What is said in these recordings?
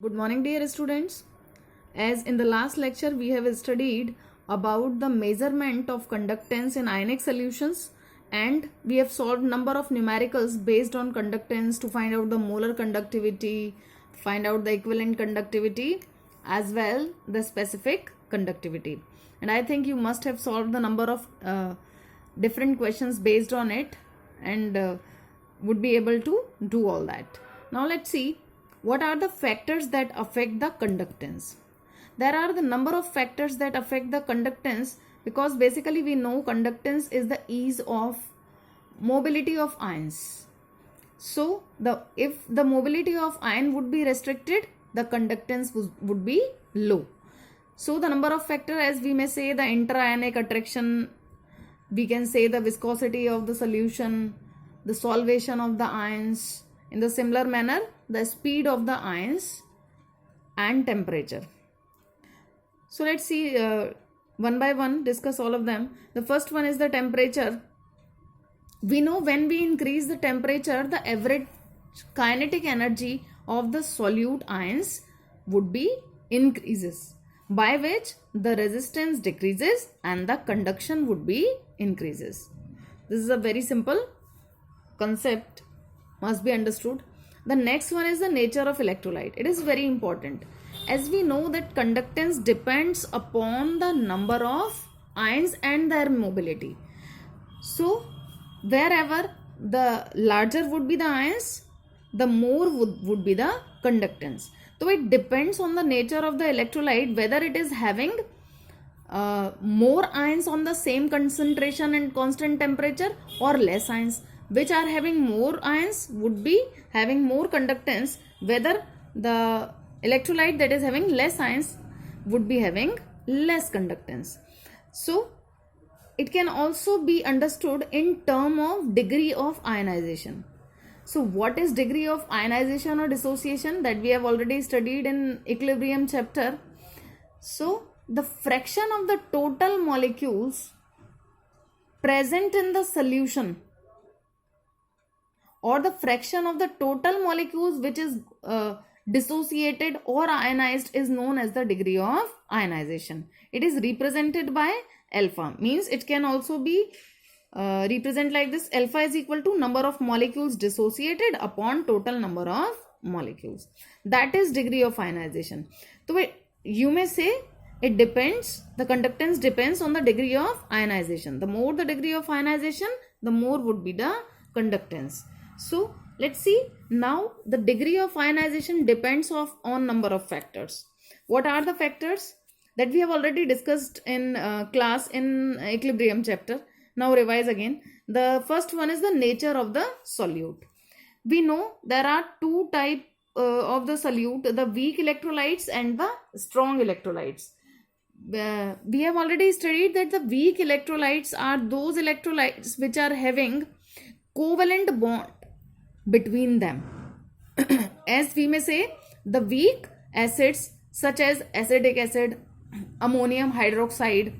Good morning, dear students. As in the last lecture, we have studied about the measurement of conductance in ionic solutions, and we have solved number of numericals based on conductance to find out the molar conductivity, find out the equivalent conductivity, as well the specific conductivity. And I think you must have solved the number of different questions based on it, and would be able to do all that. Now let's see what are the factors that affect the conductance. There are the number of factors that affect the conductance, because basically we know conductance is the ease of mobility of ions. So if the mobility of ion would be restricted, the conductance would be low. So the number of factors, as we may say, the interionic attraction, we can say the viscosity of the solution, the solvation of the ions, in the similar manner the speed of the ions and temperature. So let's see one by one, discuss all of them. The first one is the temperature. We know when we increase the temperature, the average kinetic energy of the solute ions would be increases, by which the resistance decreases and the conduction would be increases. This is a very simple concept, must be understood. The next one is the nature of electrolyte. It is very important, as we know that conductance depends upon the number of ions and their mobility. So wherever the larger would be the ions, the more would be the conductance. So it depends on the nature of the electrolyte, whether it is having more ions on the same concentration and constant temperature or less ions. Which are having more ions would be having more conductance, whether the electrolyte that is having less ions would be having less conductance. So it can also be understood in term of degree of ionization. So what is degree of ionization or dissociation, that we have already studied in equilibrium chapter. So the fraction of the total molecules present in the solution, or the fraction of the total molecules which is dissociated or ionized, is known as the degree of ionization. It is represented by alpha, means it can also be represent like this: alpha is equal to number of molecules dissociated upon total number of molecules. That is degree of ionization. So you may say it depends, the conductance depends on the degree of ionization. The more the degree of ionization, the more would be the conductance. So let's see now, the degree of ionization depends on number of factors. What are the factors that we have already discussed in class in equilibrium chapter? Now revise again. The first one is the nature of the solute. We know there are two types of the solute, the weak electrolytes and the strong electrolytes. We have already studied that the weak electrolytes are those electrolytes which are having covalent bond between them. As we may say, the weak acids such as acetic acid, ammonium hydroxide,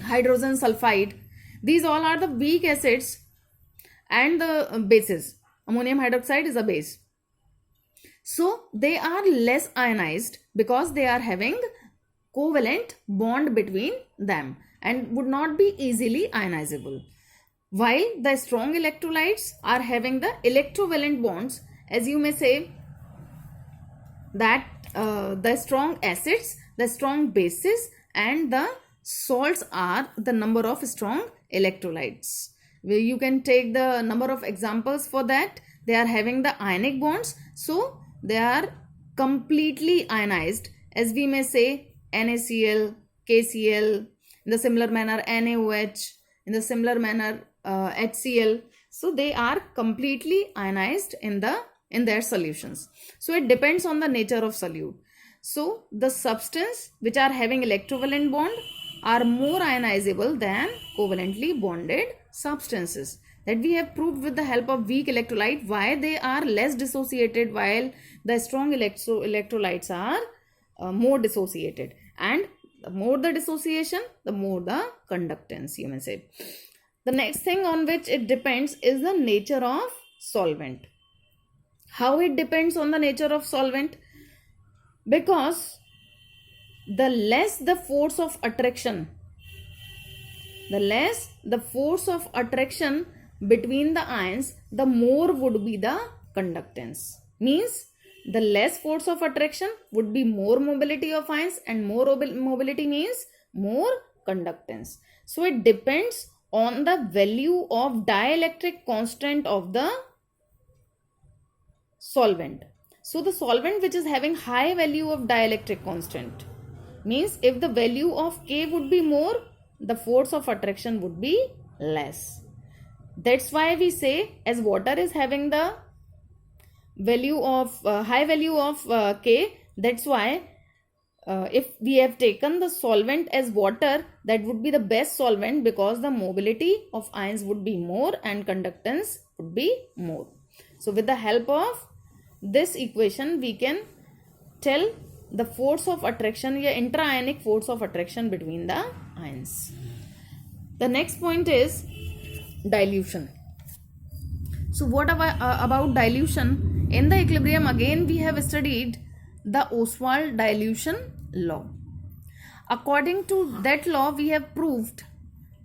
hydrogen sulfide, these all are the weak acids, and the bases. Ammonium hydroxide is a base. So they are less ionized because they are having covalent bond between them and would not be easily ionizable. While the strong electrolytes are having the electrovalent bonds, as you may say that the strong acids, the strong bases, and the salts are the number of strong electrolytes. You can take the number of examples for that. They are having the ionic bonds, so they are completely ionized, as we may say NaCl, KCl, in the similar manner NaOH, in the similar manner HCl. So they are completely ionized in their solutions. So it depends on the nature of solute. So the substance which are having electrovalent bond are more ionizable than covalently bonded substances. That we have proved with the help of weak electrolyte, why they are less dissociated while the strong electrolytes are more dissociated. And the more the dissociation, the more the conductance, you may say. The next thing on which it depends is the nature of solvent. How it depends on the nature of solvent? Because the less the force of attraction, between the ions, the more would be the conductance. Means the less force of attraction would be more mobility of ions, and more mobility means more conductance. So it depends on the value of dielectric constant of the solvent. So the solvent which is having high value of dielectric constant means if the value of K would be more, the force of attraction would be less. That's why we say as water is having the value of high value of K, that's why if we have taken the solvent as water, that would be the best solvent, because the mobility of ions would be more and conductance would be more. So with the help of this equation, we can tell the force of attraction, या intra-ionic force of attraction between the ions. The next point is dilution. So what about dilution? In the equilibrium, again we have studied the Ostwald dilution law. According to that law, we have proved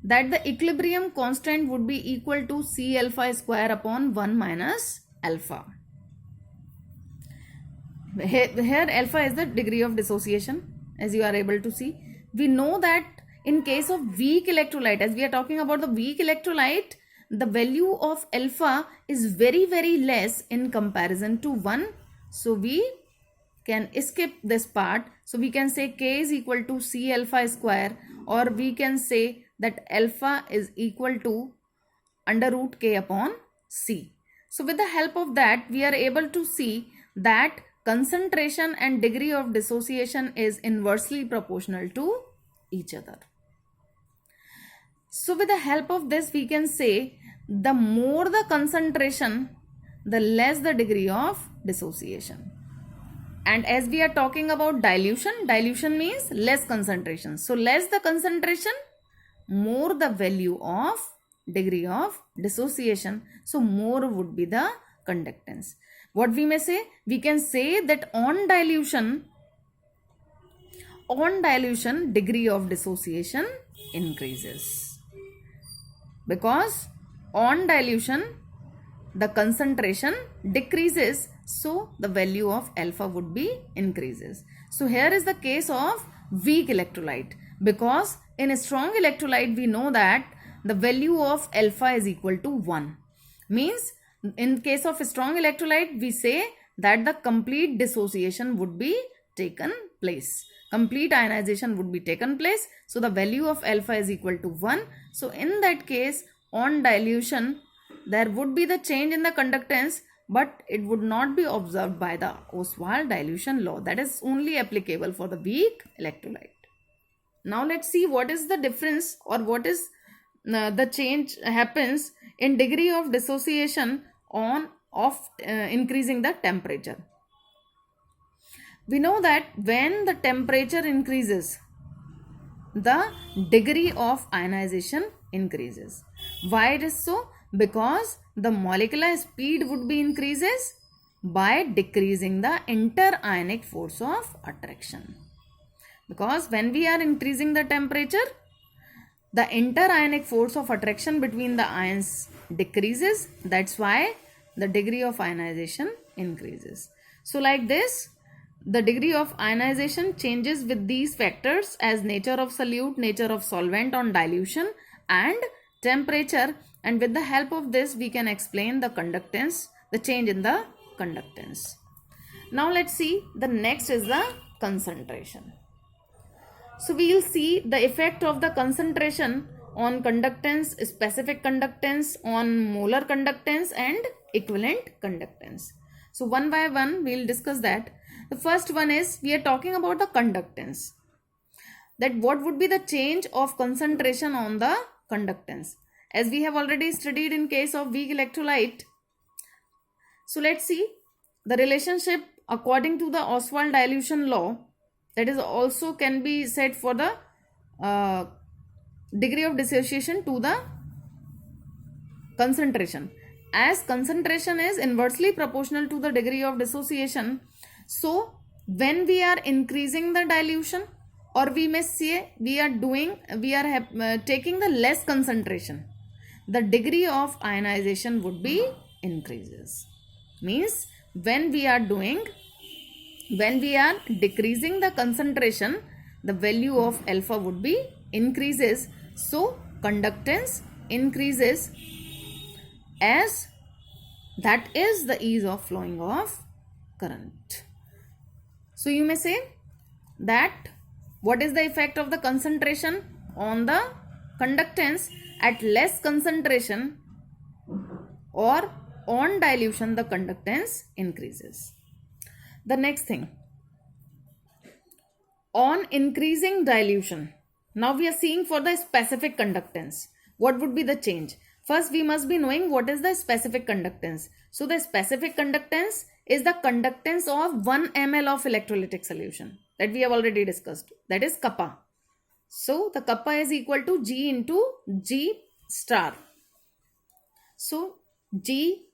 that the equilibrium constant would be equal to C alpha square upon 1 minus alpha. Here alpha is the degree of dissociation, as you are able to see. We know that in case of weak electrolyte, as we are talking about the weak electrolyte, the value of alpha is very, very less in comparison to 1. So we can skip this part. So we can say K is equal to C alpha square, or we can say that alpha is equal to under root K upon C. So with the help of that, we are able to see that concentration and degree of dissociation is inversely proportional to each other. So with the help of this, we can say the more the concentration, the less the degree of dissociation. And as we are talking about dilution, dilution means less concentration. So less the concentration, more the value of degree of dissociation. So more would be the conductance. What we may say? We can say that on dilution, degree of dissociation increases. Because on dilution, the concentration decreases, so the value of alpha would be increases. So here is the case of weak electrolyte, because in a strong electrolyte we know that the value of alpha is equal to 1. Means in case of a strong electrolyte, we say that the complete dissociation would be taken place. Complete ionization would be taken place. So the value of alpha is equal to 1. So in that case, on dilution, there would be the change in the conductance, but it would not be observed by the Ostwald dilution law. That is only applicable for the weak electrolyte. Now let's see what is the difference, or what is the change happens in degree of dissociation of increasing the temperature. We know that when the temperature increases, the degree of ionization increases. Why it is so? Because the molecular speed would be increases by decreasing the inter-ionic force of attraction. Because when we are increasing the temperature, the inter-ionic force of attraction between the ions decreases. That's why the degree of ionization increases. So like this, the degree of ionization changes with these factors as nature of solute, nature of solvent on dilution, and temperature. And with the help of this, we can explain the conductance, the change in the conductance. Now let's see, the next is the concentration. So we will see the effect of the concentration on conductance, specific conductance, on molar conductance and equivalent conductance. So one by one we will discuss that. The first one is, we are talking about the conductance. That what would be the change of concentration on the conductance, as we have already studied in case of weak electrolyte. So let's see the relationship according to the Ostwald dilution law. That is also can be said for the degree of dissociation to the concentration. As concentration is inversely proportional to the degree of dissociation, so when we are increasing the dilution, or we may say we are taking the less concentration, the degree of ionization would be increases. Means when we are decreasing the concentration, the value of alpha would be increases. So conductance increases, as that is the ease of flowing of current. So you may say that what is the effect of the concentration on the conductance? At less concentration or on dilution, the conductance increases. The next thing, on increasing dilution, now we are seeing for the specific conductance, what would be the change? First, we must be knowing what is the specific conductance. So the specific conductance is the conductance of 1 ml of electrolytic solution that we have already discussed. That is kappa. So the kappa is equal to G into G star. So G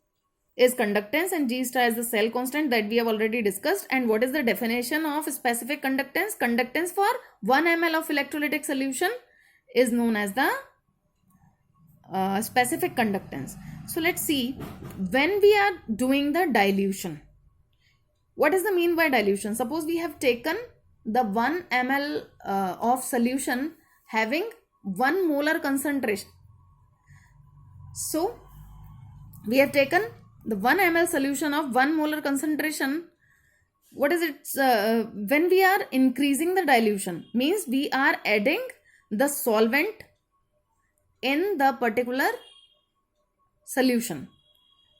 is conductance and G star is the cell constant that we have already discussed. And what is the definition of specific conductance? Conductance for 1 ml of electrolytic solution is known as the specific conductance. So let's see, when we are doing the dilution, what is the mean by dilution? Suppose we have taken the 1 ml of solution having 1 molar concentration. So we have taken the 1 ml solution of 1 molar concentration. What is it? When we are increasing the dilution, means we are adding the solvent in the particular solution.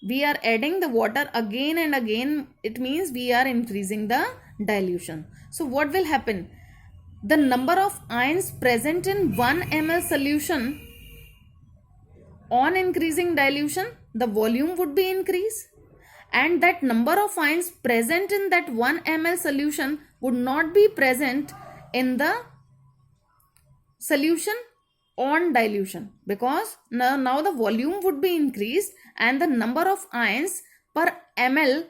We are adding the water again and again. It means we are increasing the dilution. So what will happen? The number of ions present in 1 ml solution, on increasing dilution, the volume would be increased, and that number of ions present in that 1 ml solution would not be present in the solution on dilution, because now the volume would be increased and the number of ions per ml,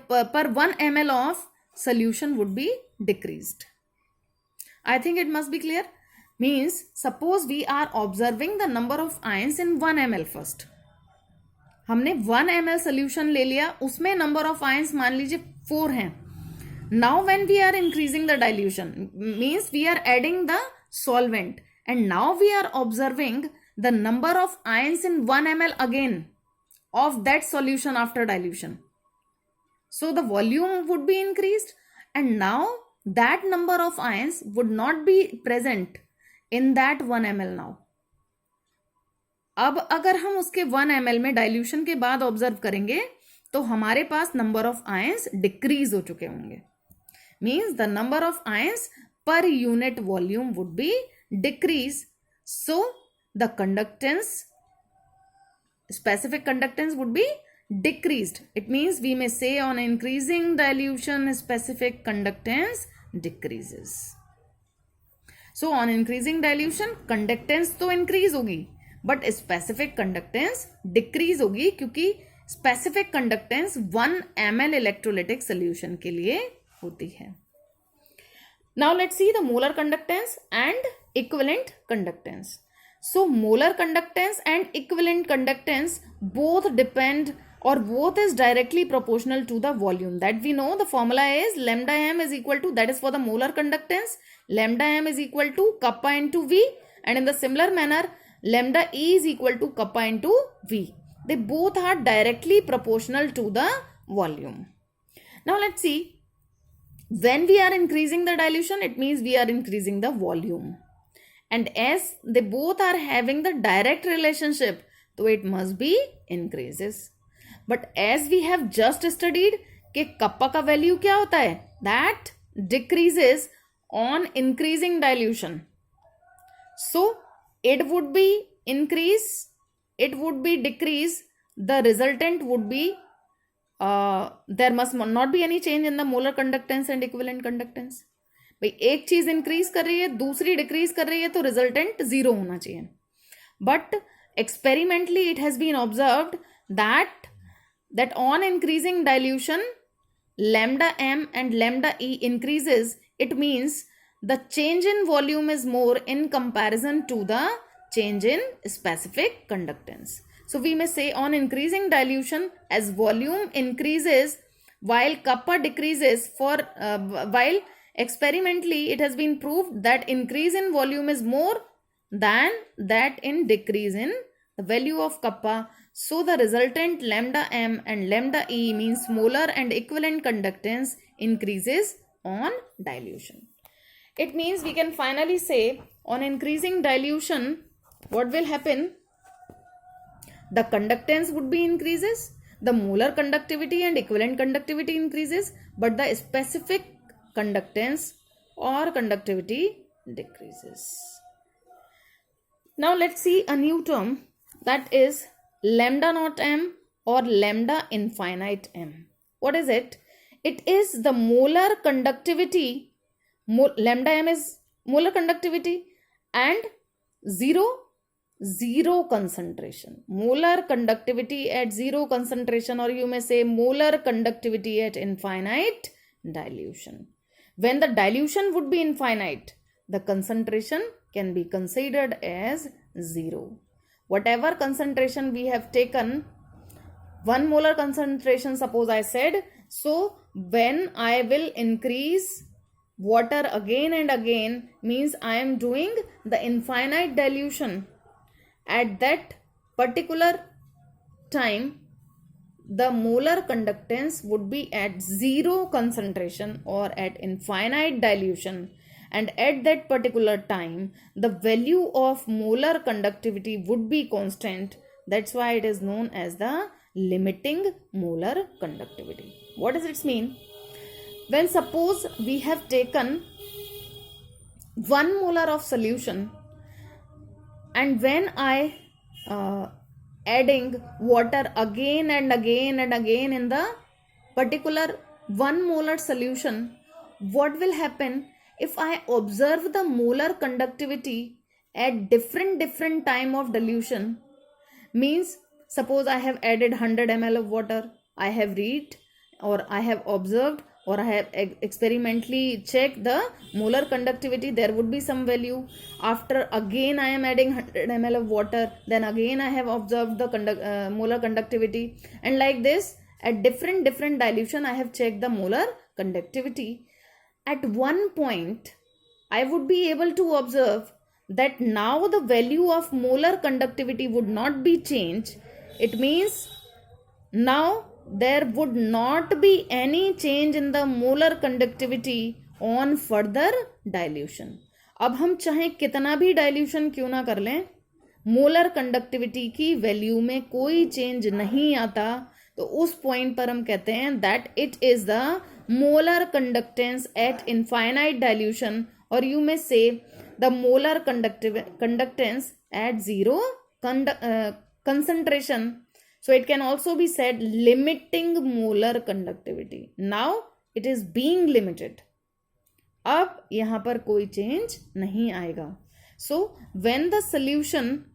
per 1 ml of solution would be decreased. I think it must be clear. Means suppose we are observing the number of ions in 1 ml first. हमने 1 ml solution ले लिया, उसमें number of ions मान लीजिए 4 हैं. Now when we are increasing the dilution, means we are adding the solvent, and now we are observing the number of ions in 1 ml again of that solution after dilution. So the volume would be increased, and now that number of ions would not be present in that 1 ml now. अब अगर हम उसके 1 ml में dilution के बाद observe करेंगे तो हमारे पास नंबर ऑफ आयंस डिक्रीज हो चुके होंगे. Means the number of ions per unit volume would be decrease. So the conductance, specific conductance would be decreased. It means we may say on increasing dilution, specific conductance decreases. So on increasing dilution, conductance तो increase होगी, but specific conductance decrease होगी, क्योंकि specific conductance 1 ml electrolytic solution के लिए होती है. Now let's see the molar conductance and equivalent conductance. So molar conductance and equivalent conductance both depend, or both is directly proportional to the volume. That we know, the formula is lambda m is equal to, that is for the molar conductance, lambda m is equal to kappa into V, and in the similar manner lambda E is equal to kappa into V. They both are directly proportional to the volume. Now let's see, when we are increasing the dilution, it means we are increasing the volume. And as they both are having the direct relationship, so it must be increases. But as we have just studied कि kappa का value क्या होता है, that decreases on increasing dilution. So it would be increase, it would be decrease, the resultant would be there must not be any change in the molar conductance and equivalent conductance. भाई एक चीज increase कर रही है, दूसरी decrease कर रही है, तो रिजल्टेंट जीरो होना चाहिए. But experimentally it has been observed that on increasing dilution, lambda m and lambda e increases, it means the change in volume is more in comparison to the change in specific conductance. So we may say on increasing dilution, as volume increases while kappa decreases, while experimentally it has been proved that increase in volume is more than that in decrease in the value of kappa. So the resultant lambda m and lambda e means molar and equivalent conductance increases on dilution. It means we can finally say on increasing dilution, what will happen? The conductance would be increases, the molar conductivity and equivalent conductivity increases, but the specific conductance or conductivity decreases. Now let's see a new term, that is lambda naught m or lambda infinite m. What is it? It is the molar conductivity. Lambda m is molar conductivity and zero concentration. Molar conductivity at zero concentration, or you may say molar conductivity at infinite dilution. When the dilution would be infinite, the concentration can be considered as zero. Whatever concentration we have taken, 1 molar concentration, suppose I said, so when I will increase water again and again, means I am doing the infinite dilution. At that particular time, the molar conductance would be at zero concentration or at infinite dilution, and at that particular time the value of molar conductivity would be constant. That's why it is known as the limiting molar conductivity. What does it mean? When suppose we have taken 1 molar of solution, and when I adding water again and again and again in the particular 1 molar solution, what will happen? If I observe the molar conductivity at different time of dilution, means suppose I have added 100 ml of water, I have read or I have observed or I have experimentally checked the molar conductivity, there would be some value. After again I am adding 100 ml of water, then again I have observed the molar conductivity, and like this at different dilution I have checked the molar conductivity. At one point I would be able to observe that now the value of molar conductivity would not be changed. It means now there would not be any change in the molar conductivity on further dilution. अब हम चाहे कितना भी dilution क्यों ना कर लें, molar conductivity की वैल्यू में कोई चेंज नहीं आता, तो उस पॉइंट पर हम कहते हैं that it is the molar conductance at infinite dilution, और you may say the molar conductance at zero concentration. So it can also be said limiting molar conductivity. Now it is being limited. अब यहां पर कोई change नहीं आएगा. So when the solution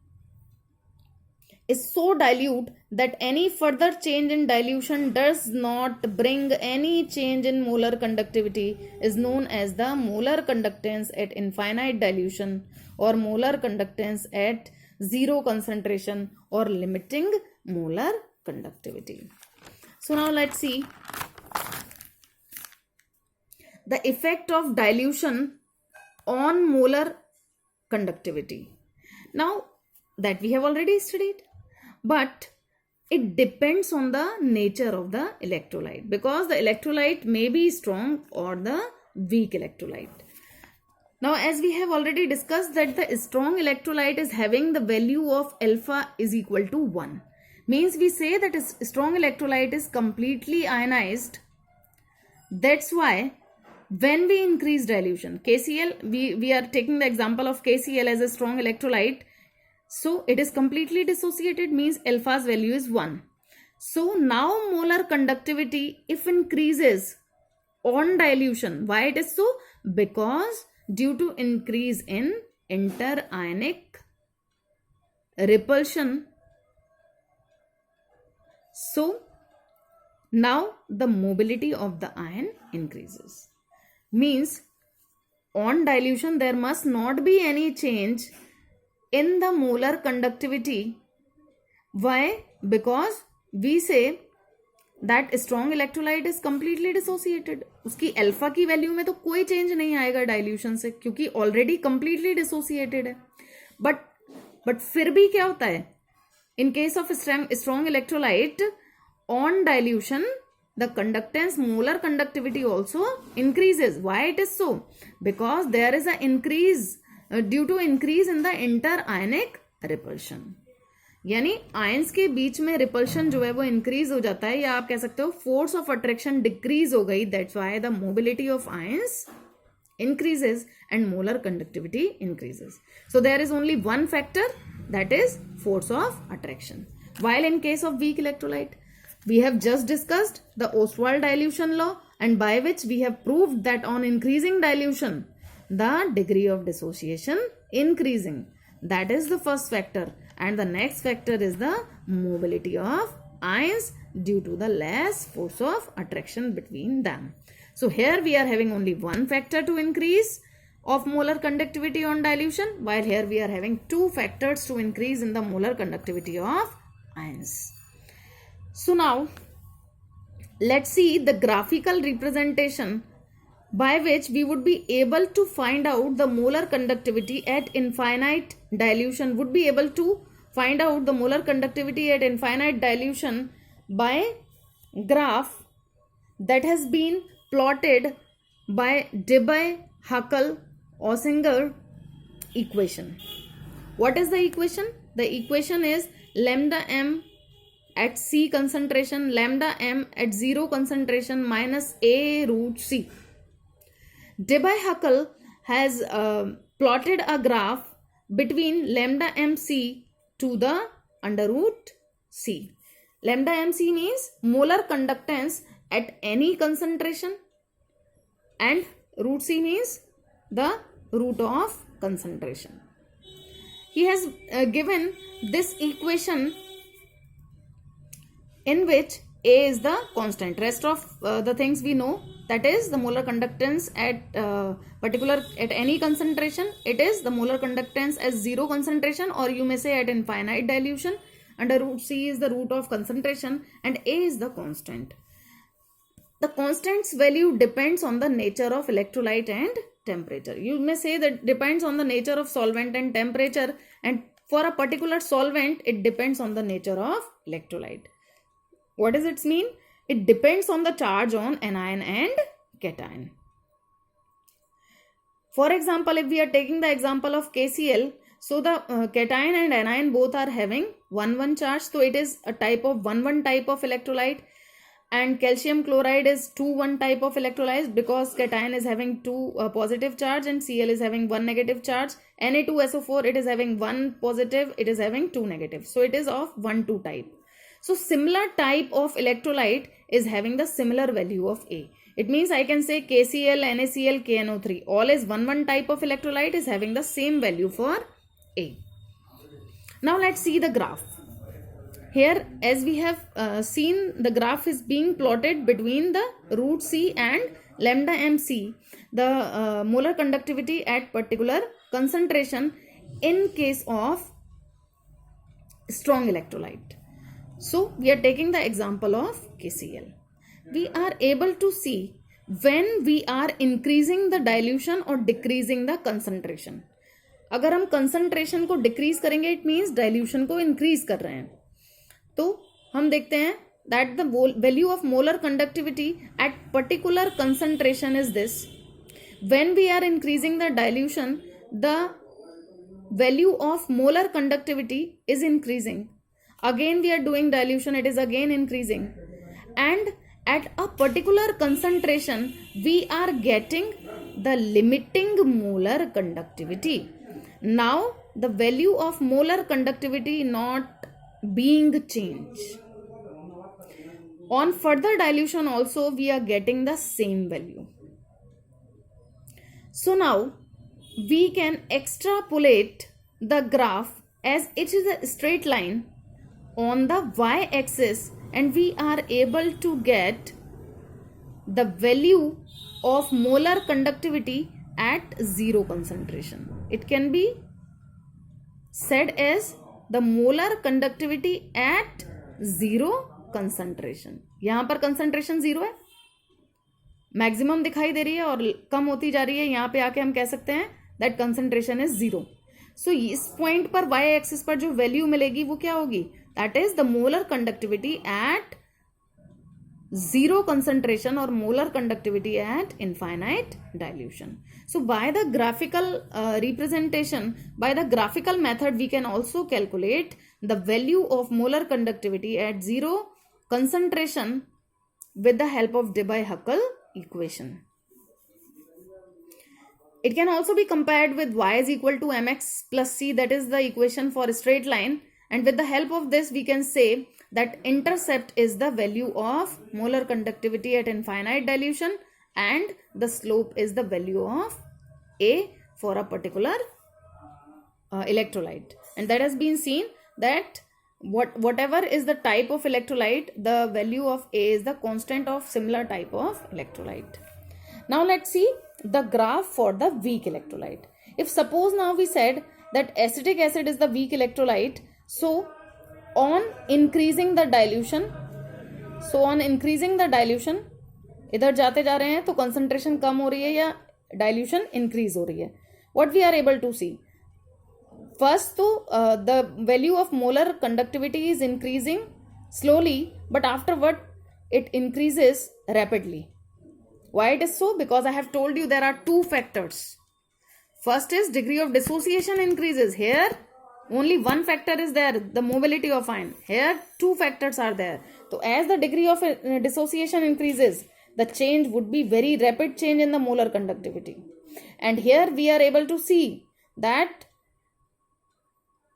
is so dilute that any further change in dilution does not bring any change in molar conductivity is known as the molar conductance at infinite dilution or molar conductance at zero concentration or limiting molar conductivity. So now let's see the effect of dilution on molar conductivity. Now that we have already studied, but it depends on the nature of the electrolyte, because the electrolyte may be strong or the weak electrolyte. Now as we have already discussed that the strong electrolyte is having the value of alpha is equal to 1, means we say that a strong electrolyte is completely ionized. That's why when we increase dilution, KCl, we are taking the example of KCl as a strong electrolyte, so it is completely dissociated, means alpha's value is 1. So now molar conductivity if increases on dilution, why it is so? Because due to increase in interionic repulsion, so Now the mobility of the ion increases. Means on dilution there must not be any change in the molar conductivity. Why? Because we say that strong electrolyte is completely dissociated. उसकी alpha की value में तो कोई change नहीं आएगा dilution से, क्योंकि already completely dissociated है. बट फिर भी क्या होता है? In case of strong electrolyte, on dilution, the conductance, molar conductivity also increases. Why it is so? Because there is an increase due to increase in the interionic repulsion. यानी ions के बीच में repulsion जो है वो increase हो जाता है, या आप कह सकते हो फोर्स ऑफ अट्रैक्शन डिक्रीज हो गई. That's why the mobility of ions increases and molar conductivity increases. So there is only one factor, that is force of attraction. While in case of weak electrolyte, we have just discussed the Ostwald dilution law, and by which we have proved that on increasing dilution, the degree of dissociation increasing. That is the first factor, and the next factor is the mobility of ions due to the less force of attraction between them. So here we are having only one factor to increase of molar conductivity on dilution, while here we are having two factors to increase in the molar conductivity of ions. So now let's see the graphical representation by which we would be able to find out the molar conductivity at infinite dilution, would be able to find out the molar conductivity at infinite dilution by graph that has been plotted by Debye-Huckel-Oesinger equation. What is the equation? The equation is lambda m at C concentration, lambda m at 0 concentration minus A root C. Debye-Huckel has plotted a graph between lambda mc to the under root C. Lambda mc means molar conductance at any concentration, and root C means the root of concentration. He has given this equation in which A is the constant. Rest of the things we know, that is the molar conductance at at any concentration. It is the molar conductance as 0 concentration, or you may say at infinite dilution. Under root C is the root of concentration, and A is the constant. The constant's value depends on the nature of electrolyte and temperature. You may say that depends on the nature of solvent and temperature, and for a particular solvent it depends on the nature of electrolyte. What does it mean? It depends on the charge on anion and cation. For example, if we are taking the example of KCl, so the cation and anion both are having 1-1 charge, so it is a type of 1-1 type of electrolyte. And calcium chloride is 2-1 type of electrolyte, because cation is having 2 positive charge and Cl is having 1 negative charge. Na2SO4, it is having 1 positive, it is having 2 negative. So it is of 1-2 type. So similar type of electrolyte is having the similar value of A. It means I can say KCl, NaCl, KNO3, all is 1-1 type of electrolyte is having the same value for A. Now let's see the graph. Here, as we have seen, the graph is being plotted between the root C and lambda mc, the molar conductivity at particular concentration in case of strong electrolyte. So, we are taking the example of KCl. We are able to see when we are increasing the dilution or decreasing the concentration. अगर हम concentration को decrease करेंगे, it means dilution को increase कर रहे हैं. तो हम देखते हैं that the value of molar conductivity at particular concentration is this. When we are increasing the dilution, the value of molar conductivity is increasing. Again we are doing dilution, it is again increasing. And at a particular concentration, we are getting the limiting molar conductivity. Now, the value of molar conductivity not being changed. On further dilution also we are getting the same value. So now we can extrapolate the graph as it is a straight line. On the y-axis and we are able to get the value of molar conductivity at zero concentration. It can be said as the molar conductivity at zero concentration. यहाँ पर concentration zero है, maximum दिखाई दे रही है और कम होती जा रही है. यहाँ पे आके हम कह सकते हैं दैट कंसंट्रेशन इज जीरो. सो इस पॉइंट पर वाई एक्सिस पर जो वैल्यू मिलेगी वो क्या होगी? That is the molar conductivity eight zero concentration or molar conductivity at infinite dilution. So by the graphical representation, by the graphical method, we can also calculate the value of molar conductivity at zero concentration with the help of Debye-Huckel equation. It can also be compared with y is equal to mx plus c, that is the equation for a straight line, and with the help of this we can say that intercept is the value of molar conductivity at infinite dilution and the slope is the value of A for a particular electrolyte. And that has been seen that whatever is the type of electrolyte, the value of A is the constant of similar type of electrolyte. Now let's see the graph for the weak electrolyte. If suppose now we said that acetic acid is the weak electrolyte, so on increasing the dilution, इधर जाते जा रहे हैं तो concentration कम हो रही है या dilution increase हो रही है. What we are able to see, first तो the value of molar conductivity is increasing slowly, but afterward it increases rapidly. Why it is so? Because I have told you there are two factors. First is degree of dissociation increases. Here only one factor is there, the mobility of ion. Here two factors are there. So as the degree of dissociation increases, the change would be very rapid change in the molar conductivity. And here we are able to see that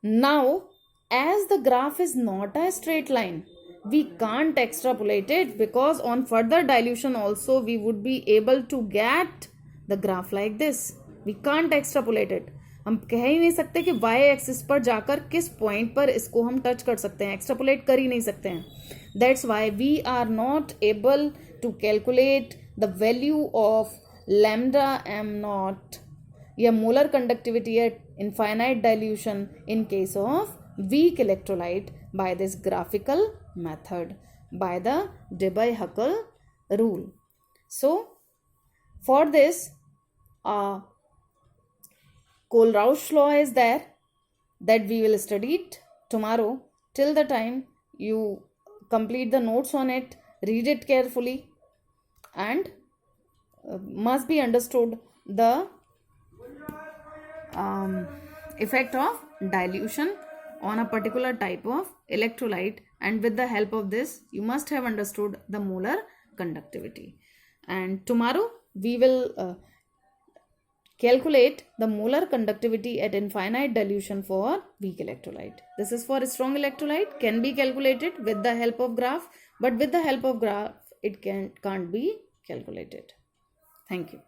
now as the graph is not a straight line, we can't extrapolate it, because on further dilution also we would be able to get the graph like this. We can't extrapolate it. हम कह ही नहीं सकते कि y axis पर जाकर किस point पर इसको हम टच कर सकते हैं, एक्सट्रापोलेट कर ही नहीं सकते हैं. That's why we are not able to calculate the value of lambda M naught या molar conductivity at infinite dilution in case of weak electrolyte by this graphical method, by the Debye-Huckel rule. So for this Kohlrausch law is there that we will study it tomorrow. Till the time you complete the notes on it, read it carefully, and must be understood the effect of dilution on a particular type of electrolyte, and with the help of this you must have understood the molar conductivity. And tomorrow we will calculate the molar conductivity at infinite dilution for weak electrolyte. This is for a strong electrolyte, can be calculated with the help of graph, but with the help of graph it can't be calculated. Thank you.